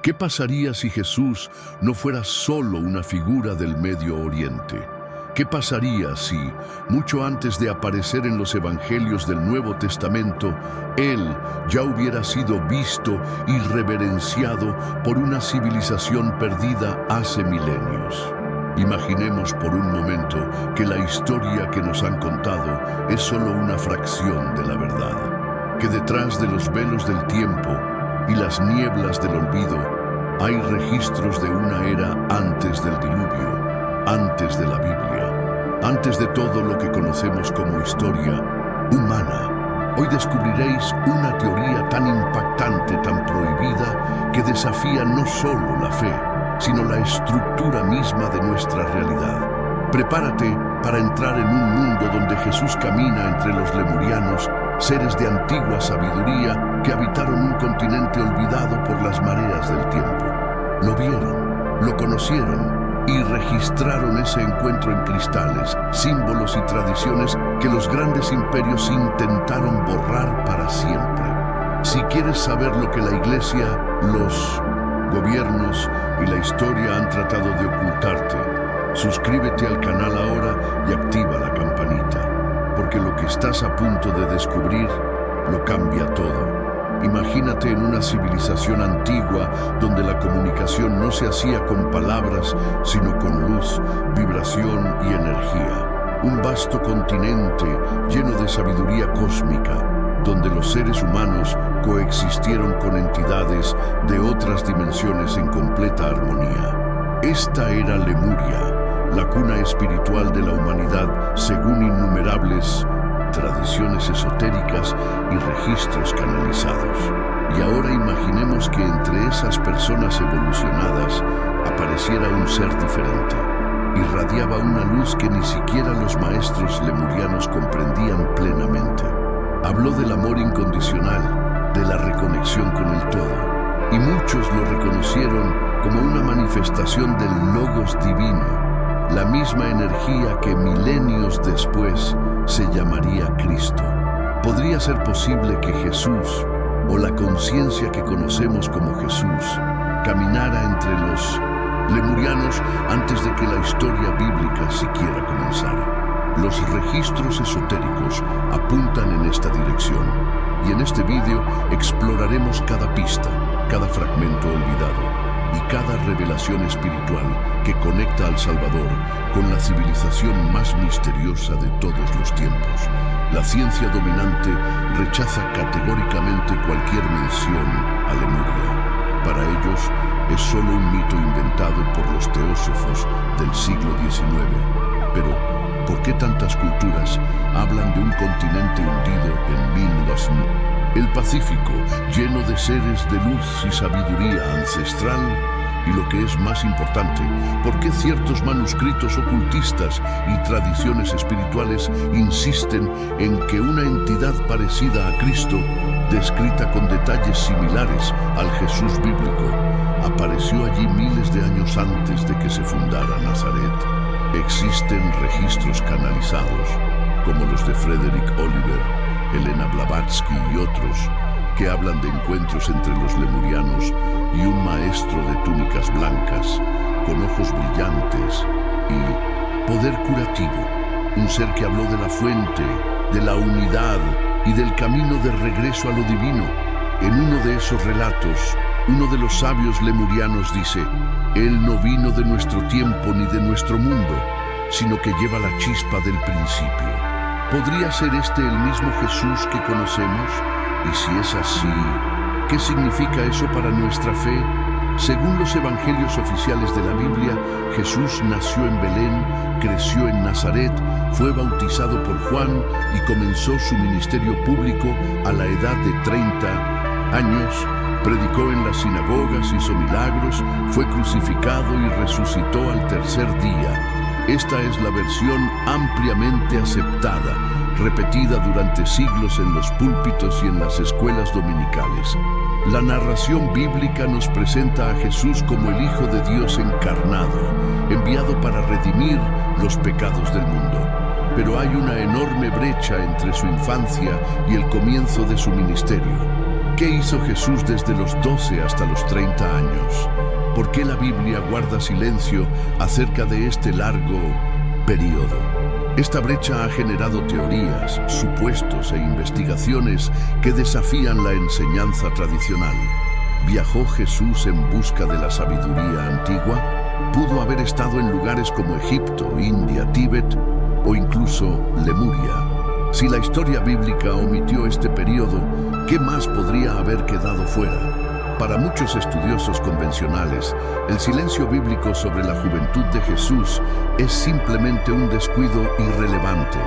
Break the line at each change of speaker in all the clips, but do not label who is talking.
¿Qué pasaría si Jesús no fuera solo una figura del Medio Oriente? ¿Qué pasaría si, mucho antes de aparecer en los evangelios del Nuevo Testamento, Él ya hubiera sido visto y reverenciado por una civilización perdida hace milenios? Imaginemos por un momento que la historia que nos han contado es solo una fracción de la verdad, que detrás de los velos del tiempo y las nieblas del olvido hay registros de una era antes del diluvio, antes de la Biblia, antes de todo lo que conocemos como historia humana. Hoy descubriréis una teoría tan impactante, tan prohibida, que desafía no solo la fe, sino la estructura misma de nuestra realidad. Prepárate para entrar en un mundo donde Jesús camina entre los lemurianos, seres de antigua sabiduría que habitaron un continente olvidado por las mareas del tiempo. Lo vieron, lo conocieron y registraron ese encuentro en cristales, símbolos y tradiciones que los grandes imperios intentaron borrar para siempre. Si quieres saber lo que la Iglesia, los gobiernos y la historia han tratado de ocultarte, suscríbete al canal ahora y activa la campanita, porque lo que estás a punto de descubrir lo cambia todo. Imagínate en una civilización antigua donde la comunicación no se hacía con palabras, sino con luz, vibración y energía. Un vasto continente lleno de sabiduría cósmica, donde los seres humanos coexistieron con entidades de otras dimensiones en completa armonía. Esta era Lemuria, la cuna espiritual de la humanidad según innumerables tradiciones esotéricas y registros canalizados. Y ahora imaginemos que entre esas personas evolucionadas apareciera un ser diferente. Irradiaba una luz que ni siquiera los maestros lemurianos comprendían plenamente. Habló del amor incondicional, de la reconexión con el todo, y muchos lo reconocieron como una manifestación del Logos divino, la misma energía que milenios después se llamaría Cristo. ¿Podría ser posible que Jesús, o la conciencia que conocemos como Jesús, caminara entre los lemurianos antes de que la historia bíblica siquiera comenzara? Los registros esotéricos apuntan en esta dirección, y en este vídeo exploraremos cada pista, cada fragmento olvidado y cada revelación espiritual que conecta al Salvador con la civilización más misteriosa de todos los tiempos. La ciencia dominante rechaza categóricamente cualquier mención a Lemuria. Para ellos es solo un mito inventado por los teósofos del siglo XIX. Pero, ¿por qué tantas culturas hablan de un continente hundido en mil vacíos? El Pacífico, lleno de seres de luz y sabiduría ancestral, y lo que es más importante, ¿por qué ciertos manuscritos ocultistas y tradiciones espirituales insisten en que una entidad parecida a Cristo, descrita con detalles similares al Jesús bíblico, apareció allí miles de años antes de que se fundara Nazaret? Existen registros canalizados, como los de Frederick Oliver, Elena Blavatsky y otros, que hablan de encuentros entre los lemurianos y un maestro de túnicas blancas, con ojos brillantes y poder curativo, un ser que habló de la fuente, de la unidad y del camino de regreso a lo divino. En uno de esos relatos, uno de los sabios lemurianos dice: «Él no vino de nuestro tiempo ni de nuestro mundo, sino que lleva la chispa del principio». ¿Podría ser este el mismo Jesús que conocemos? Y si es así, ¿qué significa eso para nuestra fe? Según los evangelios oficiales de la Biblia, Jesús nació en Belén, creció en Nazaret, fue bautizado por Juan y comenzó su ministerio público a la edad de 30 años. Predicó en las sinagogas, hizo milagros, fue crucificado y resucitó al tercer día. Esta es la versión ampliamente aceptada, repetida durante siglos en los púlpitos y en las escuelas dominicales. La narración bíblica nos presenta a Jesús como el Hijo de Dios encarnado, enviado para redimir los pecados del mundo. Pero hay una enorme brecha entre su infancia y el comienzo de su ministerio. ¿Qué hizo Jesús desde los 12 hasta los 30 años? ¿Por qué la Biblia guarda silencio acerca de este largo periodo? Esta brecha ha generado teorías, supuestos e investigaciones que desafían la enseñanza tradicional. ¿Viajó Jesús en busca de la sabiduría antigua? ¿Pudo haber estado en lugares como Egipto, India, Tíbet o incluso Lemuria? Si la historia bíblica omitió este periodo, ¿qué más podría haber quedado fuera? Para muchos estudiosos convencionales, el silencio bíblico sobre la juventud de Jesús es simplemente un descuido irrelevante.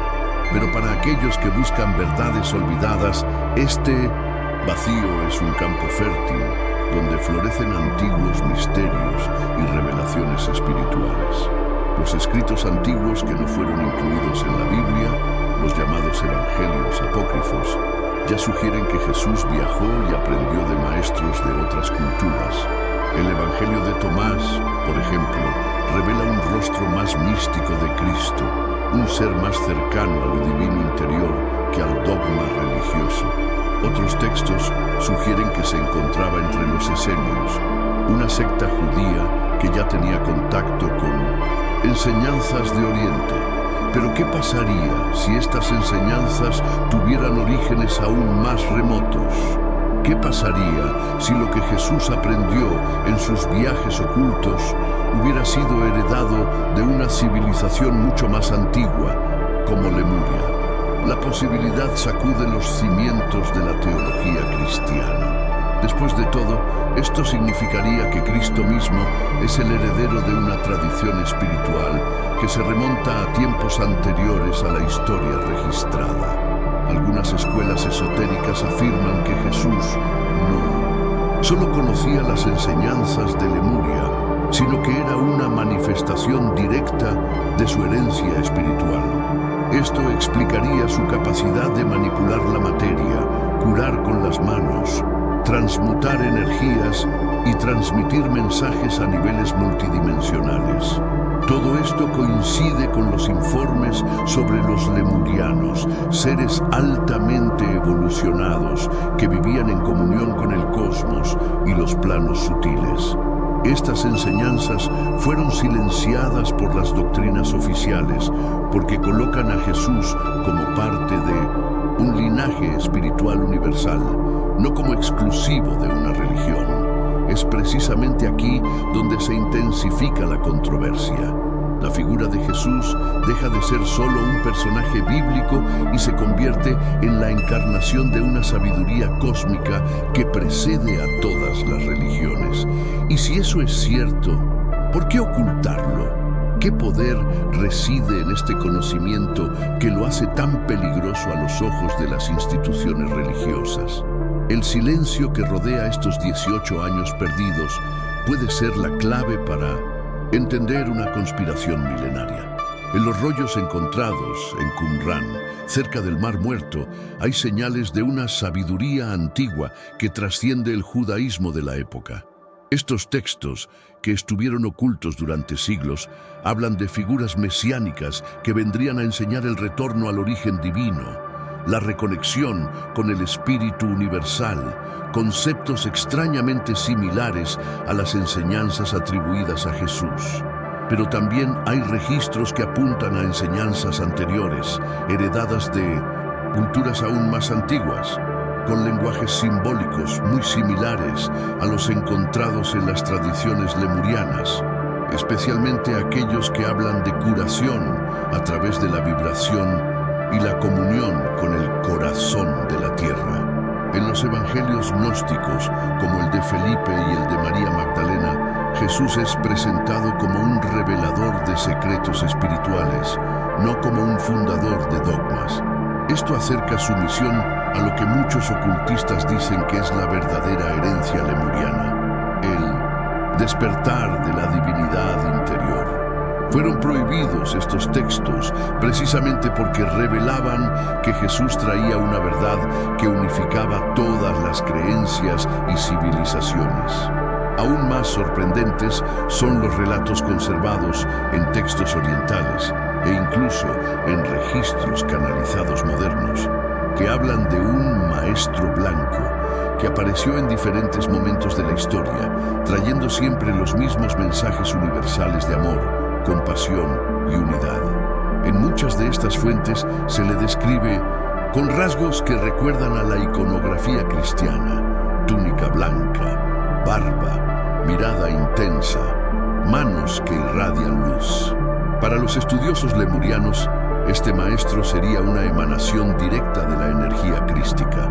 Pero para aquellos que buscan verdades olvidadas, este vacío es un campo fértil, donde florecen antiguos misterios y revelaciones espirituales. Los escritos antiguos que no fueron incluidos en la Biblia, los llamados evangelios apócrifos, ya sugieren que Jesús viajó y aprendió de maestros de otras culturas. El Evangelio de Tomás, por ejemplo, revela un rostro más místico de Cristo, un ser más cercano a lo divino interior que al dogma religioso. Otros textos sugieren que se encontraba entre los esenios, una secta judía que ya tenía contacto con enseñanzas de Oriente. Pero ¿qué pasaría si estas enseñanzas tuvieran orígenes aún más remotos? ¿Qué pasaría si lo que Jesús aprendió en sus viajes ocultos hubiera sido heredado de una civilización mucho más antigua, como Lemuria? La posibilidad sacude los cimientos de la teología cristiana. Después de todo, esto significaría que Cristo mismo es el heredero de una tradición espiritual que se remonta a tiempos anteriores a la historia registrada. Algunas escuelas esotéricas afirman que Jesús no solo conocía las enseñanzas de Lemuria, sino que era una manifestación directa de su herencia espiritual. Esto explicaría su capacidad de manipular la materia, curar con las manos, transmutar energías y transmitir mensajes a niveles multidimensionales. Todo esto coincide con los informes sobre los lemurianos, seres altamente evolucionados que vivían en comunión con el cosmos y los planos sutiles. Estas enseñanzas fueron silenciadas por las doctrinas oficiales porque colocan a Jesús como parte de un linaje espiritual universal, no como exclusivo de una religión. Es precisamente aquí donde se intensifica la controversia. La figura de Jesús deja de ser solo un personaje bíblico y se convierte en la encarnación de una sabiduría cósmica que precede a todas las religiones. Y si eso es cierto, ¿por qué ocultarlo? ¿Qué poder reside en este conocimiento que lo hace tan peligroso a los ojos de las instituciones religiosas? El silencio que rodea estos 18 años perdidos puede ser la clave para entender una conspiración milenaria. En los rollos encontrados en Qumrán, cerca del Mar Muerto, hay señales de una sabiduría antigua que trasciende el judaísmo de la época. Estos textos, que estuvieron ocultos durante siglos, hablan de figuras mesiánicas que vendrían a enseñar el retorno al origen divino, la reconexión con el espíritu universal, conceptos extrañamente similares a las enseñanzas atribuidas a Jesús. Pero también hay registros que apuntan a enseñanzas anteriores, heredadas de culturas aún más antiguas, con lenguajes simbólicos muy similares a los encontrados en las tradiciones lemurianas, especialmente aquellos que hablan de curación a través de la vibración y la comunión con el corazón de la tierra. En los evangelios gnósticos, como el de Felipe y el de María Magdalena, Jesús es presentado como un revelador de secretos espirituales, no como un fundador de dogmas. Esto acerca su misión a lo que muchos ocultistas dicen que es la verdadera herencia lemuriana, el despertar de la divinidad interior. Fueron prohibidos estos textos precisamente porque revelaban que Jesús traía una verdad que unificaba todas las creencias y civilizaciones. Aún más sorprendentes son los relatos conservados en textos orientales e incluso en registros canalizados modernos, que hablan de un maestro blanco que apareció en diferentes momentos de la historia, trayendo siempre los mismos mensajes universales de amor, compasión y unidad. En muchas de estas fuentes se le describe con rasgos que recuerdan a la iconografía cristiana: túnica blanca, barba, mirada intensa, manos que irradian luz. Para los estudiosos lemurianos, este maestro sería una emanación directa de la energía crística,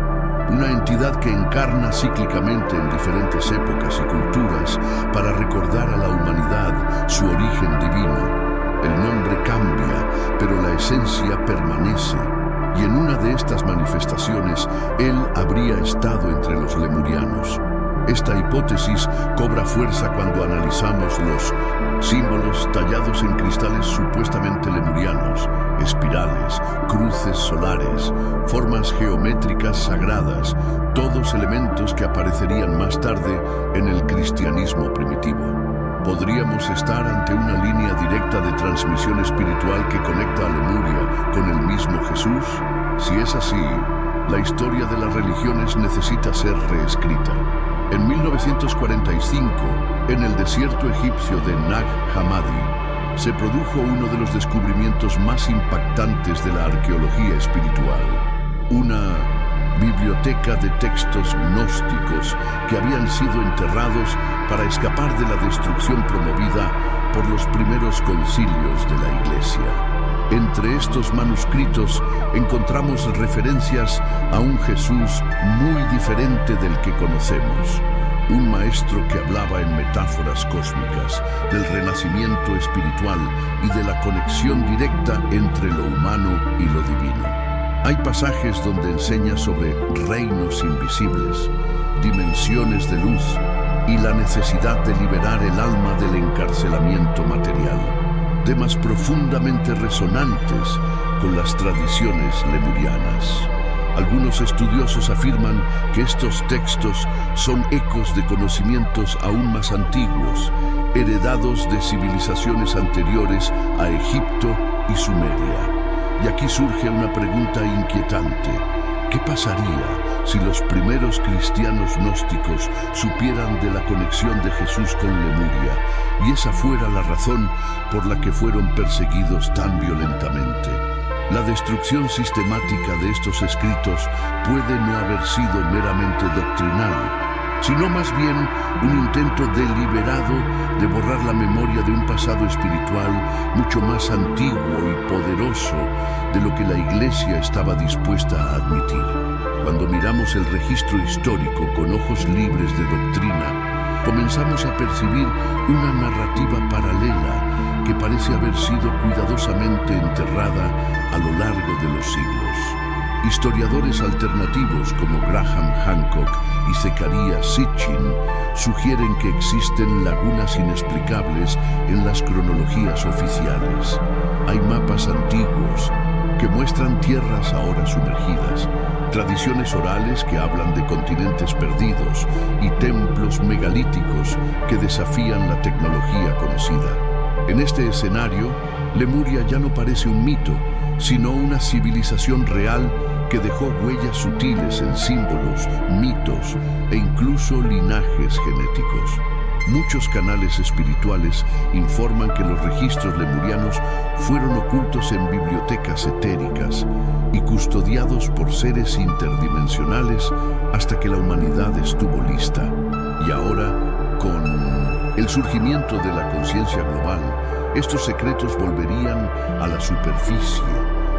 una entidad que encarna cíclicamente en diferentes épocas y culturas para recordar a la humanidad su origen divino. El nombre cambia, pero la esencia permanece, y en una de estas manifestaciones él habría estado entre los lemurianos. Esta hipótesis cobra fuerza cuando analizamos los símbolos tallados en cristales supuestamente lemurianos, espirales, cruces solares, formas geométricas sagradas, todos elementos que aparecerían más tarde en el cristianismo primitivo. ¿Podríamos estar ante una línea directa de transmisión espiritual que conecta a Lemuria con el mismo Jesús? Si es así, la historia de las religiones necesita ser reescrita. En 1945, en el desierto egipcio de Nag Hammadi, se produjo uno de los descubrimientos más impactantes de la arqueología espiritual. Una biblioteca de textos gnósticos que habían sido enterrados para escapar de la destrucción promovida por los primeros concilios de la Iglesia. Entre estos manuscritos encontramos referencias a un Jesús muy diferente del que conocemos. Un maestro que hablaba en metáforas cósmicas, del renacimiento espiritual y de la conexión directa entre lo humano y lo divino. Hay pasajes donde enseña sobre reinos invisibles, dimensiones de luz y la necesidad de liberar el alma del encarcelamiento material. Temas profundamente resonantes con las tradiciones lemurianas. Algunos estudiosos afirman que estos textos son ecos de conocimientos aún más antiguos, heredados de civilizaciones anteriores a Egipto y Sumeria. Y aquí surge una pregunta inquietante. ¿Qué pasaría si los primeros cristianos gnósticos supieran de la conexión de Jesús con Lemuria y esa fuera la razón por la que fueron perseguidos tan violentamente? La destrucción sistemática de estos escritos puede no haber sido meramente doctrinal, sino más bien un intento deliberado de borrar la memoria de un pasado espiritual mucho más antiguo y poderoso de lo que la Iglesia estaba dispuesta a admitir. Cuando miramos el registro histórico con ojos libres de doctrina, comenzamos a percibir una narrativa paralela que parece haber sido cuidadosamente enterrada a lo largo de los siglos. Historiadores alternativos como Graham Hancock y Zecharia Sitchin sugieren que existen lagunas inexplicables en las cronologías oficiales. Hay mapas antiguos que muestran tierras ahora sumergidas, tradiciones orales que hablan de continentes perdidos y templos megalíticos que desafían la tecnología conocida. En este escenario, Lemuria ya no parece un mito, sino una civilización real que dejó huellas sutiles en símbolos, mitos e incluso linajes genéticos. Muchos canales espirituales informan que los registros lemurianos fueron ocultos en bibliotecas etéricas y custodiados por seres interdimensionales hasta que la humanidad estuvo lista. Y ahora, con el surgimiento de la conciencia global, estos secretos volverían a la superficie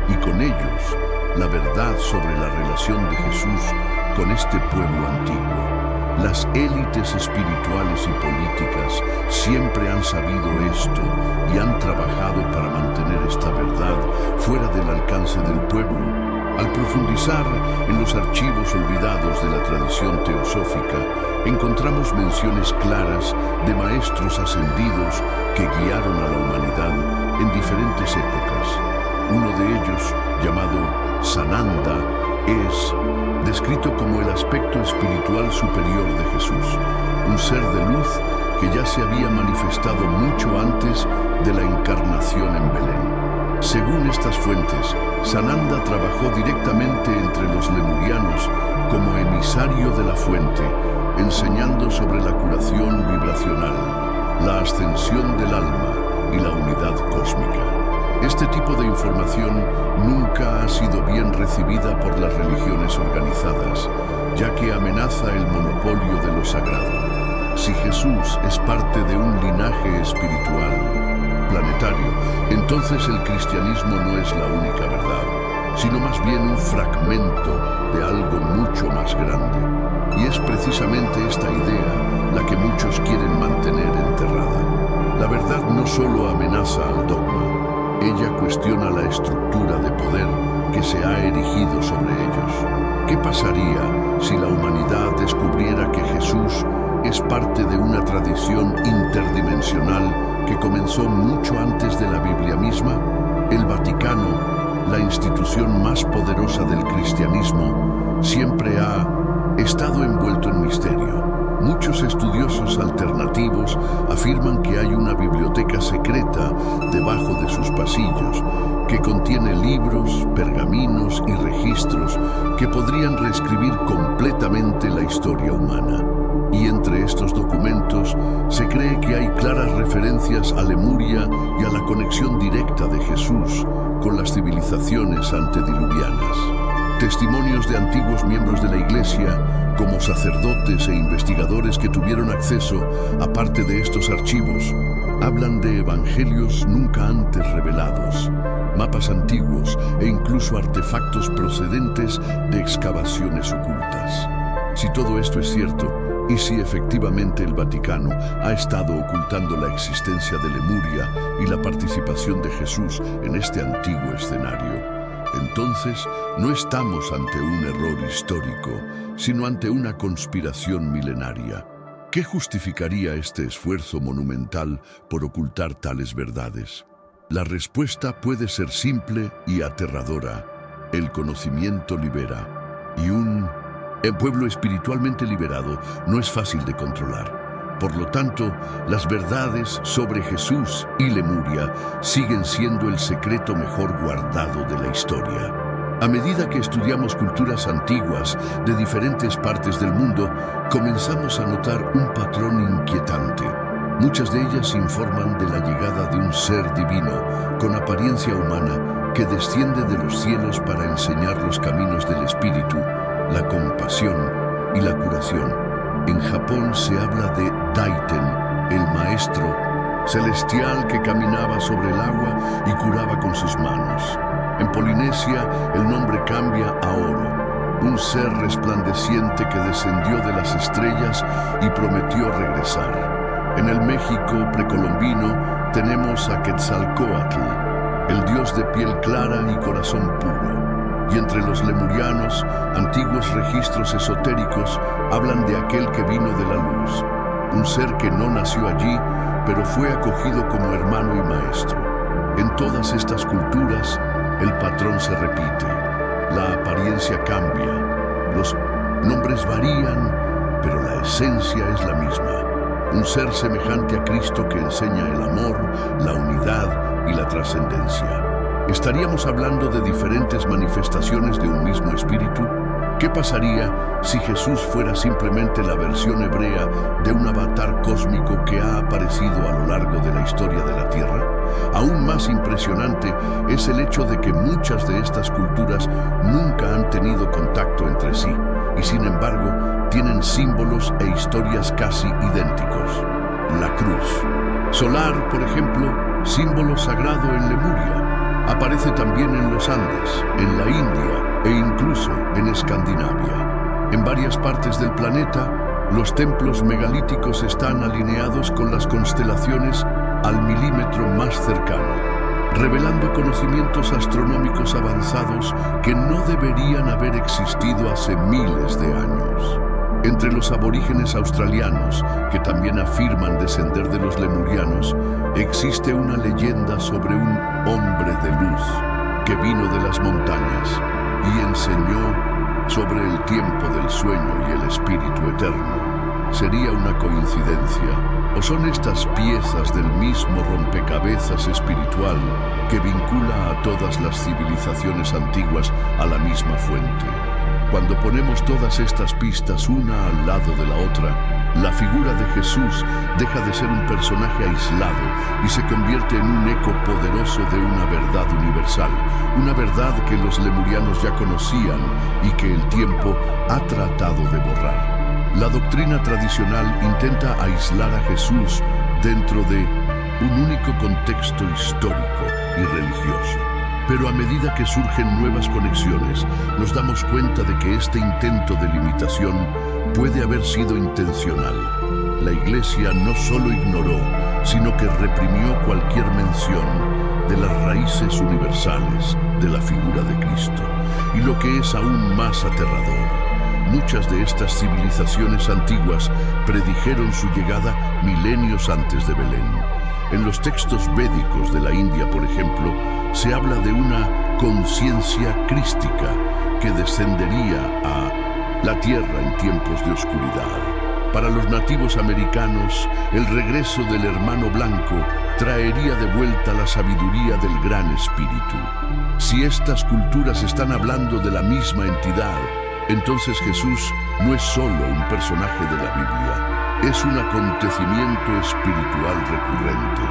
y con ellos la verdad sobre la relación de Jesús con este pueblo antiguo. Las élites espirituales y políticas siempre han sabido esto y han trabajado para mantener esta verdad fuera del alcance del pueblo. Al profundizar en los archivos olvidados de la tradición teosófica, encontramos menciones claras de maestros ascendidos que guiaron a la humanidad en diferentes épocas. Uno de ellos, llamado Sananda, es descrito como el aspecto espiritual superior de Jesús, un ser de luz que ya se había manifestado mucho antes de la encarnación en Belén. Según estas fuentes, Sananda trabajó directamente entre los lemurianos como emisario de la fuente, enseñando sobre la curación vibracional, la ascensión del alma y la unidad cósmica. Este tipo de información nunca ha sido bien recibida por las religiones organizadas, ya que amenaza el monopolio de lo sagrado. Si Jesús es parte de un linaje espiritual planetario, entonces el cristianismo no es la única verdad, sino más bien un fragmento de algo mucho más grande. Y es precisamente esta idea la que muchos quieren mantener enterrada. La verdad no solo amenaza al dogma, ella cuestiona la estructura de poder que se ha erigido sobre ellos. ¿Qué pasaría si la humanidad descubriera que Jesús es parte de una tradición interdimensional que comenzó mucho antes de la Biblia misma? El Vaticano, la institución más poderosa del cristianismo, siempre ha estado envuelto en misterio. Muchos estudiosos alternativos afirman que hay una biblioteca secreta debajo de sus pasillos que contiene libros, pergaminos y registros que podrían reescribir completamente la historia humana. Y entre estos documentos se cree que hay claras referencias a Lemuria y a la conexión directa de Jesús con las civilizaciones antediluvianas. Testimonios de antiguos miembros de la Iglesia, como sacerdotes e investigadores que tuvieron acceso a parte de estos archivos, hablan de evangelios nunca antes revelados, mapas antiguos e incluso artefactos procedentes de excavaciones ocultas. Si todo esto es cierto, y si efectivamente el Vaticano ha estado ocultando la existencia de Lemuria y la participación de Jesús en este antiguo escenario, entonces no estamos ante un error histórico, sino ante una conspiración milenaria. ¿Qué justificaría este esfuerzo monumental por ocultar tales verdades? La respuesta puede ser simple y aterradora. El conocimiento libera, y el pueblo espiritualmente liberado no es fácil de controlar. Por lo tanto, las verdades sobre Jesús y Lemuria siguen siendo el secreto mejor guardado de la historia. A medida que estudiamos culturas antiguas de diferentes partes del mundo, comenzamos a notar un patrón inquietante. Muchas de ellas informan de la llegada de un ser divino con apariencia humana que desciende de los cielos para enseñar los caminos del espíritu, la compasión y la curación. En Japón se habla de Daiten, el maestro celestial que caminaba sobre el agua y curaba con sus manos. En Polinesia el nombre cambia a Oro, un ser resplandeciente que descendió de las estrellas y prometió regresar. En el México precolombino tenemos a Quetzalcóatl, el dios de piel clara y corazón puro. Y entre los lemurianos, antiguos registros esotéricos hablan de aquel que vino de la luz, un ser que no nació allí, pero fue acogido como hermano y maestro. En todas estas culturas, el patrón se repite, la apariencia cambia, los nombres varían, pero la esencia es la misma. Un ser semejante a Cristo que enseña el amor, la unidad y la trascendencia. ¿Estaríamos hablando de diferentes manifestaciones de un mismo espíritu? ¿Qué pasaría si Jesús fuera simplemente la versión hebrea de un avatar cósmico que ha aparecido a lo largo de la historia de la Tierra? Aún más impresionante es el hecho de que muchas de estas culturas nunca han tenido contacto entre sí y sin embargo tienen símbolos e historias casi idénticos. La cruz solar, por ejemplo, símbolo sagrado en Lemuria, aparece también en los Andes, en la India e incluso en Escandinavia. En varias partes del planeta, los templos megalíticos están alineados con las constelaciones al milímetro más cercano, revelando conocimientos astronómicos avanzados que no deberían haber existido hace miles de años. Entre los aborígenes australianos, que también afirman descender de los lemurianos, existe una leyenda sobre un hombre de luz que vino de las montañas y enseñó sobre el tiempo del sueño y el espíritu eterno. Sería una coincidencia, ¿O son estas piezas del mismo rompecabezas espiritual que vincula a todas las civilizaciones antiguas a la misma fuente? Cuando ponemos todas estas pistas una al lado de la otra, la figura de Jesús deja de ser un personaje aislado y se convierte en un eco poderoso de una verdad universal, una verdad que los lemurianos ya conocían y que el tiempo ha tratado de borrar. La doctrina tradicional intenta aislar a Jesús dentro de un único contexto histórico y religioso. Pero a medida que surgen nuevas conexiones, nos damos cuenta de que este intento de limitación puede haber sido intencional. La Iglesia no solo ignoró, sino que reprimió cualquier mención de las raíces universales de la figura de Cristo. Y lo que es aún más aterrador, muchas de estas civilizaciones antiguas predijeron su llegada milenios antes de Belén. En los textos védicos de la India, por ejemplo, se habla de una conciencia crística que descendería a la tierra en tiempos de oscuridad. Para los nativos americanos, el regreso del hermano blanco traería de vuelta la sabiduría del Gran Espíritu. Si estas culturas están hablando de la misma entidad, entonces Jesús no es solo un personaje de la Biblia, es un acontecimiento espiritual recurrente.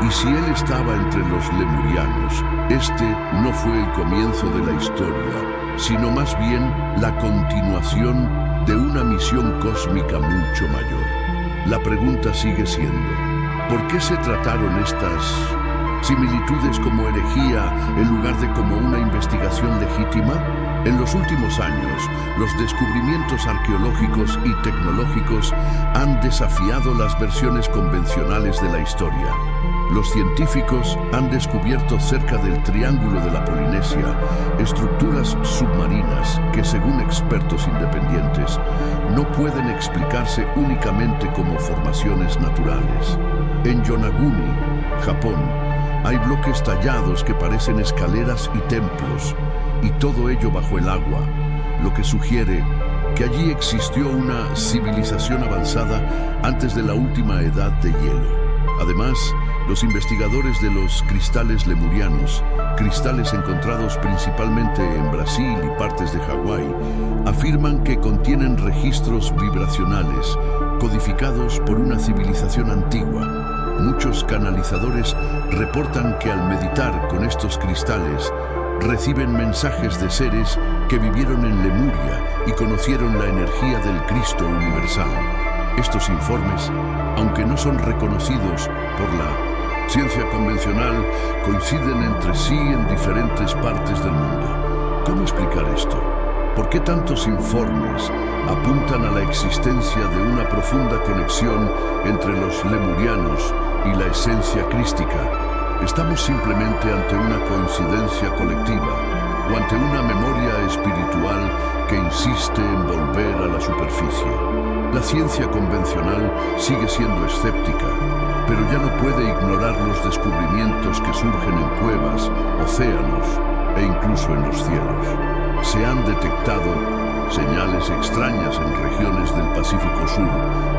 Y si él estaba entre los lemurianos, este no fue el comienzo de la historia, sino más bien la continuación de una misión cósmica mucho mayor. La pregunta sigue siendo, ¿por qué se trataron estas similitudes como herejía en lugar de como una investigación legítima? En los últimos años, los descubrimientos arqueológicos y tecnológicos han desafiado las versiones convencionales de la historia. Los científicos han descubierto cerca del Triángulo de la Polinesia estructuras submarinas que, según expertos independientes, no pueden explicarse únicamente como formaciones naturales. En Yonaguni, Japón, hay bloques tallados que parecen escaleras y templos, y todo ello bajo el agua, lo que sugiere que allí existió una civilización avanzada antes de la última edad de hielo. Además, los investigadores de los cristales lemurianos, cristales encontrados principalmente en Brasil y partes de Hawái, afirman que contienen registros vibracionales codificados por una civilización antigua. Muchos canalizadores reportan que al meditar con estos cristales reciben mensajes de seres que vivieron en Lemuria y conocieron la energía del Cristo universal. Estos informes, aunque no son reconocidos por la ciencia convencional, coinciden entre sí en diferentes partes del mundo. ¿Cómo explicar esto? ¿Por qué tantos informes apuntan a la existencia de una profunda conexión entre los lemurianos y la esencia crística? ¿Estamos simplemente ante una coincidencia colectiva o ante una memoria espiritual que insiste en volver a la superficie? La ciencia convencional sigue siendo escéptica, pero ya no puede ignorar los descubrimientos que surgen en cuevas, océanos e incluso en los cielos. Se han detectado señales extrañas en regiones del Pacífico Sur,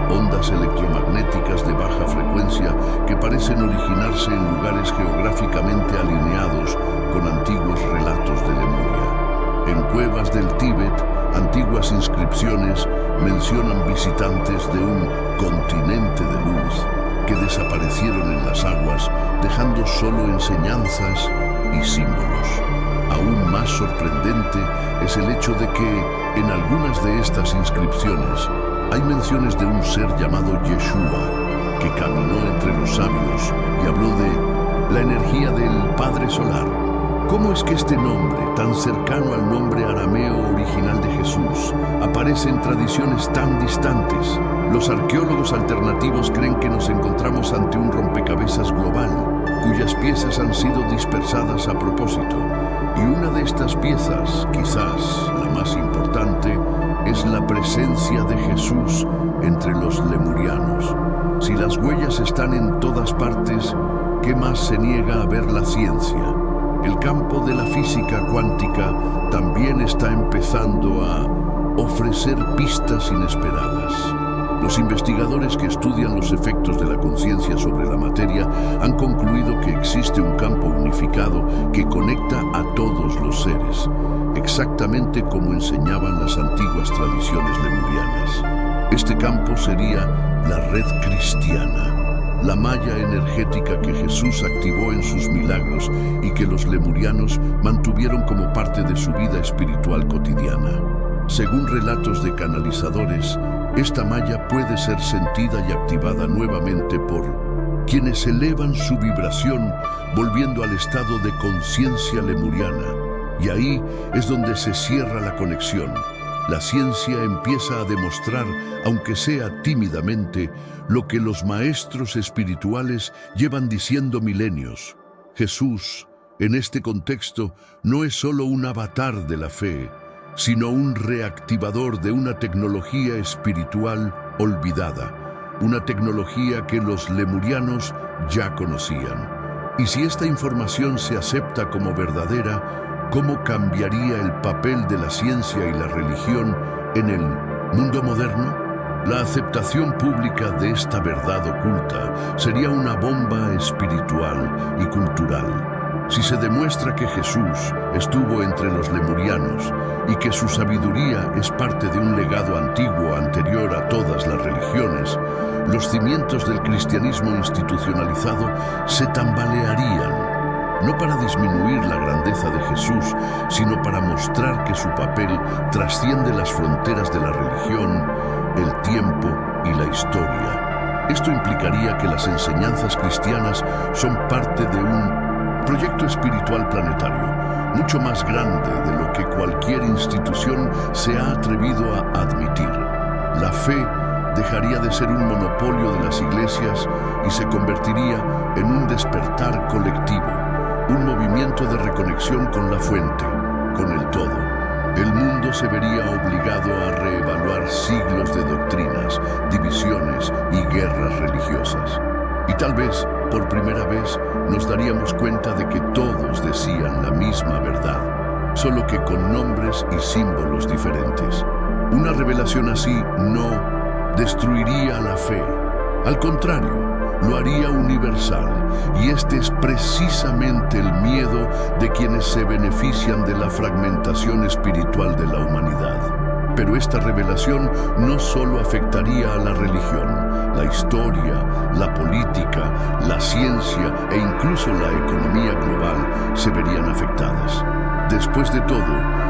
ondas electromagnéticas de baja frecuencia que parecen originarse en lugares geográficamente alineados con antiguos relatos de Lemuria. En cuevas del Tíbet, antiguas inscripciones mencionan visitantes de un continente de luz que desaparecieron en las aguas, dejando solo enseñanzas y símbolos. Aún más sorprendente es el hecho de que en algunas de estas inscripciones hay menciones de un ser llamado Yeshua, que caminó entre los sabios y habló de la energía del Padre Solar. ¿Cómo es que este nombre, tan cercano al nombre arameo original de Jesús, aparece en tradiciones tan distantes? Los arqueólogos alternativos creen que nos encontramos ante un rompecabezas global, cuyas piezas han sido dispersadas a propósito. Y una de estas piezas, quizás la más importante, es la presencia de Jesús entre los lemurianos. Si las huellas están en todas partes, ¿qué más se niega a ver la ciencia? El campo de la física cuántica también está empezando a ofrecer pistas inesperadas. Los investigadores que estudian los efectos de la conciencia sobre la materia han concluido que existe un campo unificado que conecta a todos los seres, exactamente como enseñaban las antiguas tradiciones lemurianas. Este campo sería la red cristiana, la malla energética que Jesús activó en sus milagros y que los lemurianos mantuvieron como parte de su vida espiritual cotidiana. Según relatos de canalizadores, esta malla puede ser sentida y activada nuevamente por quienes elevan su vibración volviendo al estado de conciencia lemuriana. Y ahí es donde se cierra la conexión. La ciencia empieza a demostrar, aunque sea tímidamente, lo que los maestros espirituales llevan diciendo milenios. Jesús, en este contexto, no es solo un avatar de la fe, sino un reactivador de una tecnología espiritual olvidada, una tecnología que los lemurianos ya conocían. Y si esta información se acepta como verdadera, ¿cómo cambiaría el papel de la ciencia y la religión en el mundo moderno? La aceptación pública de esta verdad oculta sería una bomba espiritual y cultural. Si se demuestra que Jesús estuvo entre los lemurianos y que su sabiduría es parte de un legado antiguo anterior a todas las religiones, los cimientos del cristianismo institucionalizado se tambalearían, no para disminuir la grandeza de Jesús, sino para mostrar que su papel trasciende las fronteras de la religión, el tiempo y la historia. Esto implicaría que las enseñanzas cristianas son parte de un proyecto espiritual planetario, mucho más grande de lo que cualquier institución se ha atrevido a admitir. La fe dejaría de ser un monopolio de las iglesias y se convertiría en un despertar colectivo, un movimiento de reconexión con la fuente, con el todo. El mundo se vería obligado a reevaluar siglos de doctrinas, divisiones y guerras religiosas. Y tal vez, por primera vez, nos daríamos cuenta de que todos decían la misma verdad, solo que con nombres y símbolos diferentes. Una revelación así no destruiría la fe. Al contrario, lo haría universal, y este es precisamente el miedo de quienes se benefician de la fragmentación espiritual de la humanidad. Pero esta revelación no solo afectaría a la religión, la historia, la política, la ciencia e incluso la economía global se verían afectadas. Después de todo,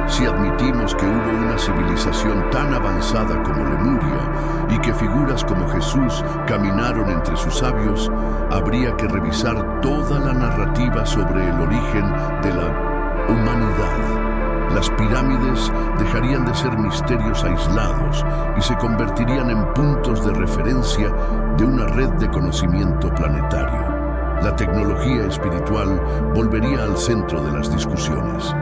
si admitimos que hubo una civilización tan avanzada como Lemuria y que figuras como Jesús caminaron entre sus sabios, habría que revisar toda la narrativa sobre el origen de la humanidad. Las pirámides dejarían de ser misterios aislados y se convertirían en puntos de referencia de una red de conocimiento planetario. La tecnología espiritual volvería al centro de las discusiones.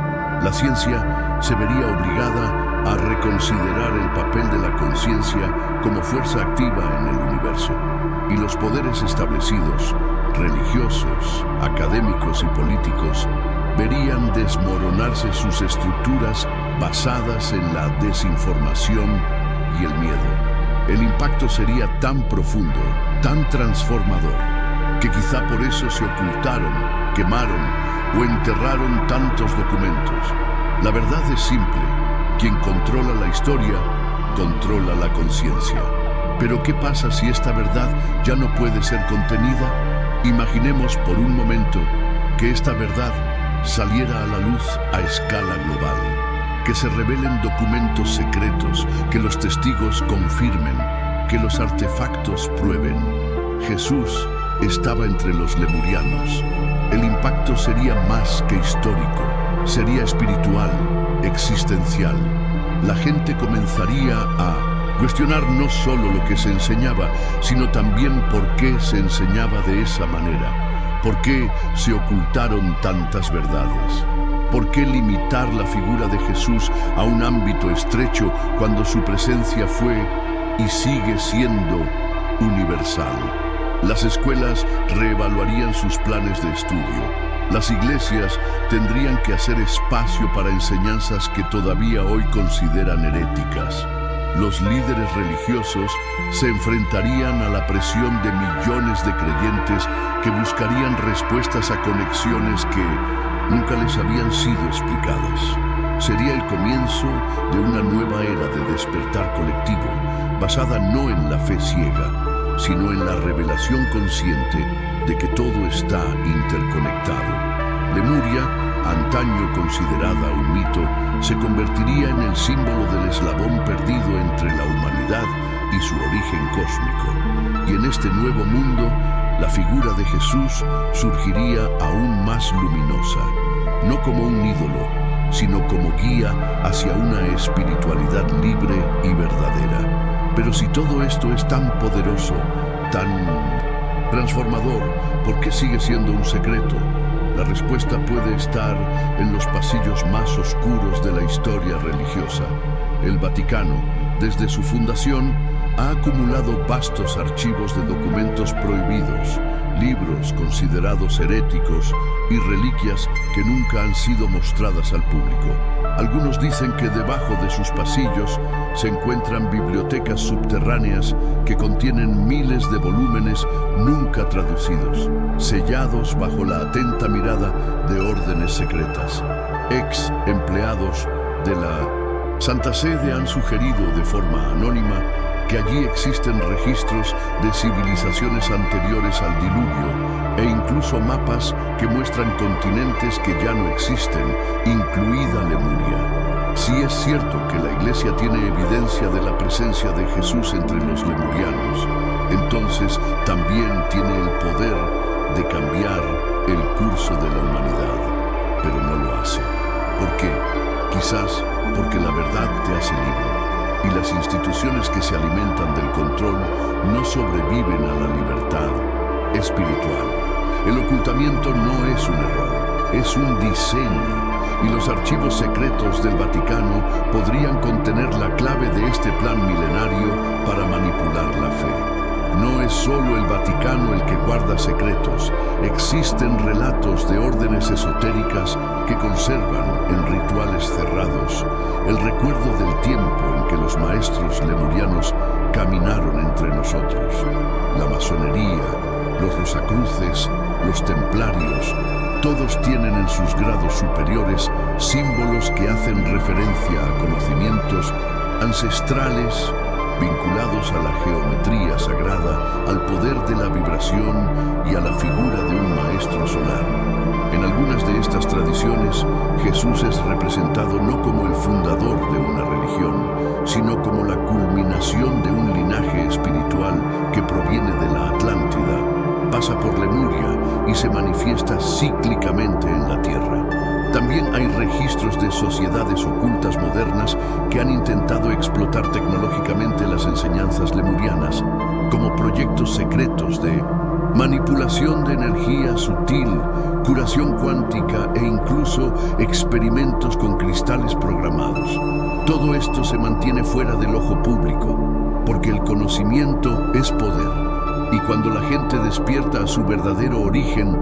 La ciencia se vería obligada a reconsiderar el papel de la conciencia como fuerza activa en el universo. Y los poderes establecidos, religiosos, académicos y políticos, verían desmoronarse sus estructuras basadas en la desinformación y el miedo. El impacto sería tan profundo, tan transformador, que quizá por eso se ocultaron, quemaron o enterraron tantos documentos. La verdad es simple: quien controla la historia, controla la conciencia. Pero ¿qué pasa si esta verdad ya no puede ser contenida? Imaginemos por un momento que esta verdad saliera a la luz a escala global, que se revelen documentos secretos, que los testigos confirmen, que los artefactos prueben. Jesús estaba entre los lemurianos. El impacto sería más que histórico, sería espiritual, existencial. La gente comenzaría a cuestionar no solo lo que se enseñaba, sino también por qué se enseñaba de esa manera. ¿Por qué se ocultaron tantas verdades? ¿Por qué limitar la figura de Jesús a un ámbito estrecho cuando su presencia fue y sigue siendo universal? Las escuelas reevaluarían sus planes de estudio. Las iglesias tendrían que hacer espacio para enseñanzas que todavía hoy consideran heréticas. los líderes religiosos se enfrentarían a la presión de millones de creyentes que buscarían respuestas a conexiones que nunca les habían sido explicadas. Sería el comienzo de una nueva era de despertar colectivo, basada no en la fe ciega, sino en la revelación consciente de que todo está interconectado. Lemuria, antaño considerada un mito, se convertiría en el símbolo del eslabón perdido entre la humanidad y su origen cósmico. Y en este nuevo mundo, la figura de Jesús surgiría aún más luminosa, no como un ídolo, sino como guía hacia una espiritualidad libre y verdadera. Pero si todo esto es tan poderoso, tan transformador, ¿por qué sigue siendo un secreto? La respuesta puede estar en los pasillos más oscuros de la historia religiosa. El Vaticano, desde su fundación, ha acumulado vastos archivos de documentos prohibidos, libros considerados heréticos y reliquias que nunca han sido mostradas al público. Algunos dicen que debajo de sus pasillos se encuentran bibliotecas subterráneas que contienen miles de volúmenes nunca traducidos, sellados bajo la atenta mirada de órdenes secretas. Ex empleados de la Santa Sede han sugerido de forma anónima que allí existen registros de civilizaciones anteriores al diluvio e incluso mapas que muestran continentes que ya no existen, incluida Lemuria. Si es cierto que la Iglesia tiene evidencia de la presencia de Jesús entre los lemurianos, entonces también tiene el poder de cambiar el curso de la humanidad, pero no lo hace. ¿Por qué? Quizás porque la verdad te hace libre. Y las instituciones que se alimentan del control no sobreviven a la libertad espiritual. El ocultamiento no es un error, es un diseño, y los archivos secretos del Vaticano podrían contener la clave de este plan milenario para manipular la fe. No es solo el Vaticano el que guarda secretos, existen relatos de órdenes esotéricas que conservan en rituales cerrados el recuerdo del tiempo en que los maestros lemurianos caminaron entre nosotros. La masonería, los rosacruces, los templarios, todos tienen en sus grados superiores símbolos que hacen referencia a conocimientos ancestrales vinculados a la geometría sagrada, al poder de la vibración y a la figura de un maestro solar. En algunas de estas tradiciones, Jesús es representado no como el fundador de una religión, sino como la culminación de un linaje espiritual que proviene de la Atlántida, pasa por Lemuria y se manifiesta cíclicamente en la Tierra. También hay registros de sociedades ocultas modernas que han intentado explotar tecnológicamente las enseñanzas lemurianas, como proyectos secretos de manipulación de energía sutil, curación cuántica e incluso experimentos con cristales programados. Todo esto se mantiene fuera del ojo público, porque el conocimiento es poder, y cuando la gente despierta a su verdadero origen,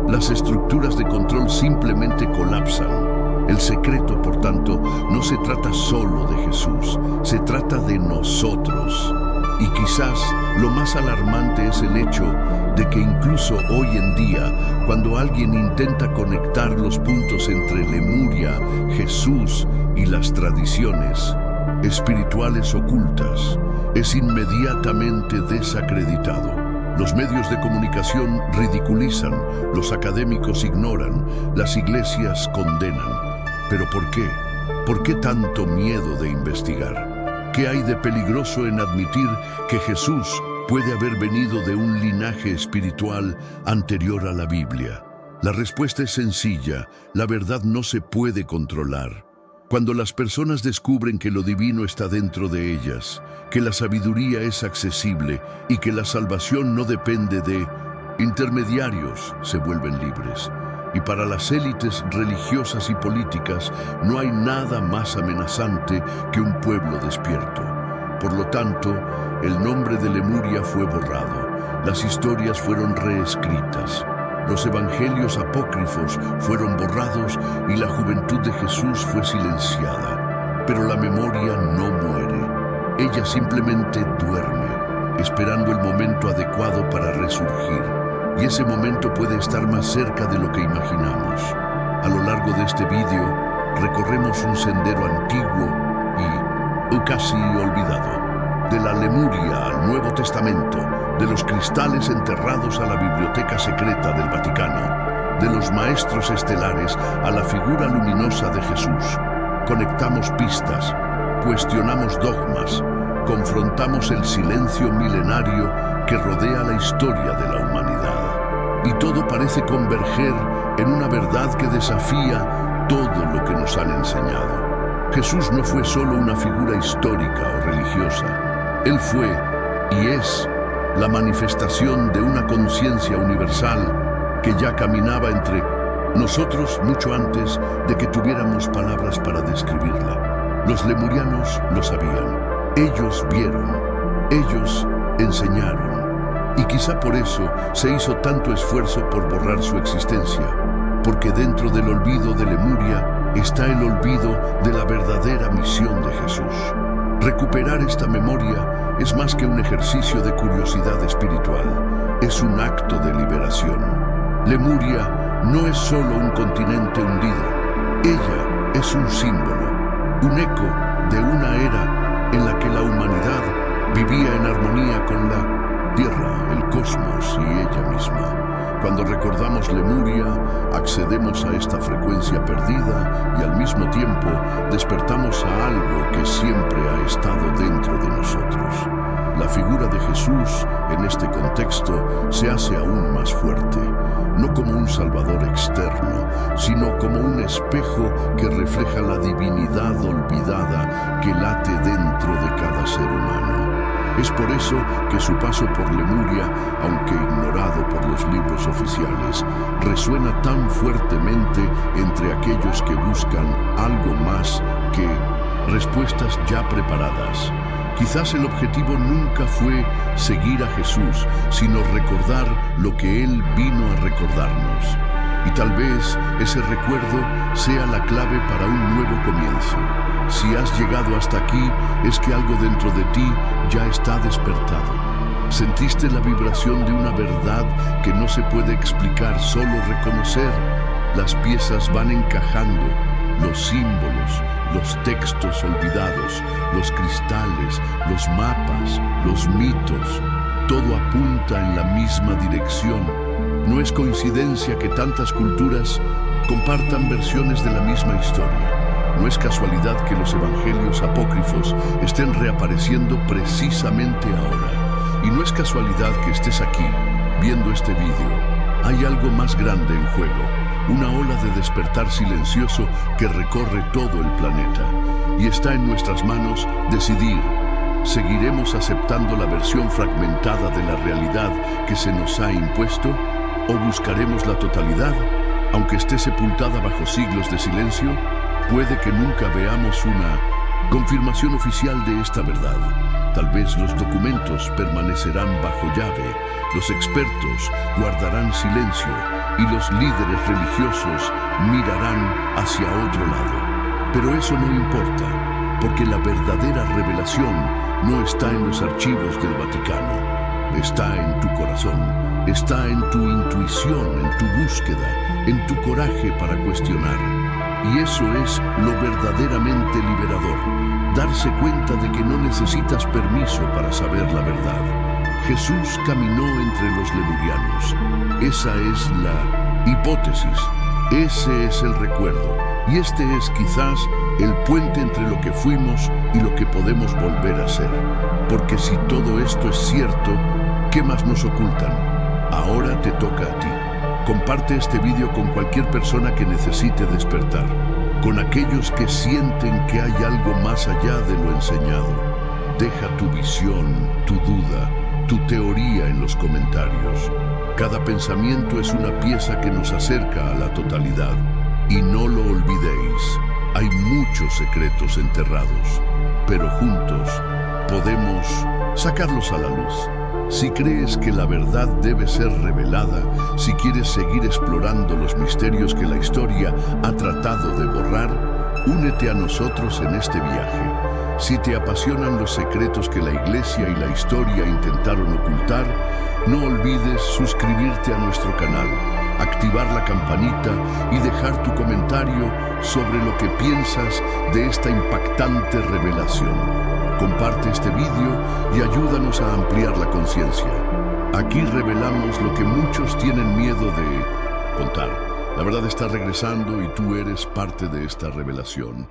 las estructuras de control simplemente colapsan. El secreto, por tanto, no se trata solo de Jesús, se trata de nosotros. Y quizás lo más alarmante es el hecho de que incluso hoy en día, cuando alguien intenta conectar los puntos entre Lemuria, Jesús y las tradiciones espirituales ocultas, es inmediatamente desacreditado. Los medios de comunicación ridiculizan, los académicos ignoran, las iglesias condenan. ¿Pero por qué? ¿Por qué tanto miedo de investigar? ¿Qué hay de peligroso en admitir que Jesús puede haber venido de un linaje espiritual anterior a la Biblia? La respuesta es sencilla: la verdad no se puede controlar. Cuando las personas descubren que lo divino está dentro de ellas, que la sabiduría es accesible y que la salvación no depende de intermediarios, se vuelven libres. Y para las élites religiosas y políticas no hay nada más amenazante que un pueblo despierto. Por lo tanto, el nombre de Lemuria fue borrado, las historias fueron reescritas. Los evangelios apócrifos fueron borrados y la juventud de Jesús fue silenciada. Pero la memoria no muere. Ella simplemente duerme, esperando el momento adecuado para resurgir. Y ese momento puede estar más cerca de lo que imaginamos. A lo largo de este vídeo, recorremos un sendero antiguo y casi olvidado. De la Lemuria al Nuevo Testamento, de los cristales enterrados a la biblioteca secreta del Vaticano, de los maestros estelares a la figura luminosa de Jesús. Conectamos pistas, cuestionamos dogmas, confrontamos el silencio milenario que rodea la historia de la humanidad. Y todo parece converger en una verdad que desafía todo lo que nos han enseñado. Jesús no fue solo una figura histórica o religiosa. Él fue y es la manifestación de una conciencia universal que ya caminaba entre nosotros mucho antes de que tuviéramos palabras para describirla. Los lemurianos lo sabían. Ellos vieron, ellos enseñaron. Y quizá por eso se hizo tanto esfuerzo por borrar su existencia, porque dentro del olvido de Lemuria está el olvido de la verdadera misión de Jesús. Recuperar esta memoria es más que un ejercicio de curiosidad espiritual, es un acto de liberación. Lemuria no es solo un continente hundido, ella es un símbolo, un eco de una era en la que la humanidad vivía en armonía con la Tierra, el cosmos y ella misma. Cuando recordamos Lemuria, accedemos a esta frecuencia perdida y al mismo tiempo despertamos a algo que siempre ha estado dentro de nosotros. La figura de Jesús en este contexto se hace aún más fuerte, no como un salvador externo, sino como un espejo que refleja la divinidad olvidada que late dentro de cada ser humano. Es por eso que su paso por Lemuria, aunque ignorado por los libros oficiales, resuena tan fuertemente entre aquellos que buscan algo más que respuestas ya preparadas. Quizás el objetivo nunca fue seguir a Jesús, sino recordar lo que Él vino a recordarnos. Y tal vez ese recuerdo sea la clave para un nuevo comienzo. Si has llegado hasta aquí, es que algo dentro de ti ya está despertado. Sentiste la vibración de una verdad que no se puede explicar, solo reconocer. Las piezas van encajando, los símbolos, los textos olvidados, los cristales, los mapas, los mitos. Todo apunta en la misma dirección. No es coincidencia que tantas culturas compartan versiones de la misma historia. No es casualidad que los evangelios apócrifos estén reapareciendo precisamente ahora. Y no es casualidad que estés aquí, viendo este vídeo. Hay algo más grande en juego, una ola de despertar silencioso que recorre todo el planeta. Y está en nuestras manos decidir. ¿Seguiremos aceptando la versión fragmentada de la realidad que se nos ha impuesto? ¿O buscaremos la totalidad, aunque esté sepultada bajo siglos de silencio? Puede que nunca veamos una confirmación oficial de esta verdad. Tal vez los documentos permanecerán bajo llave, los expertos guardarán silencio y los líderes religiosos mirarán hacia otro lado. Pero eso no importa, porque la verdadera revelación no está en los archivos del Vaticano, está en tu corazón, está en tu intuición, en tu búsqueda, en tu coraje para cuestionar. Y eso es lo verdaderamente liberador, darse cuenta de que no necesitas permiso para saber la verdad. Jesús caminó entre los lemurianos. Esa es la hipótesis, ese es el recuerdo. Y este es quizás el puente entre lo que fuimos y lo que podemos volver a ser. Porque si todo esto es cierto, ¿qué más nos ocultan? Ahora te toca a ti. Comparte este vídeo con cualquier persona que necesite despertar, con aquellos que sienten que hay algo más allá de lo enseñado. Deja tu visión, tu duda, tu teoría en los comentarios. Cada pensamiento es una pieza que nos acerca a la totalidad. Y no lo olvidéis, hay muchos secretos enterrados, pero juntos podemos sacarlos a la luz. Si crees que la verdad debe ser revelada, si quieres seguir explorando los misterios que la historia ha tratado de borrar, únete a nosotros en este viaje. Si te apasionan los secretos que la Iglesia y la historia intentaron ocultar, no olvides suscribirte a nuestro canal, activar la campanita y dejar tu comentario sobre lo que piensas de esta impactante revelación. Comparte este vídeo y ayúdanos a ampliar la conciencia. Aquí revelamos lo que muchos tienen miedo de contar. La verdad está regresando y tú eres parte de esta revelación.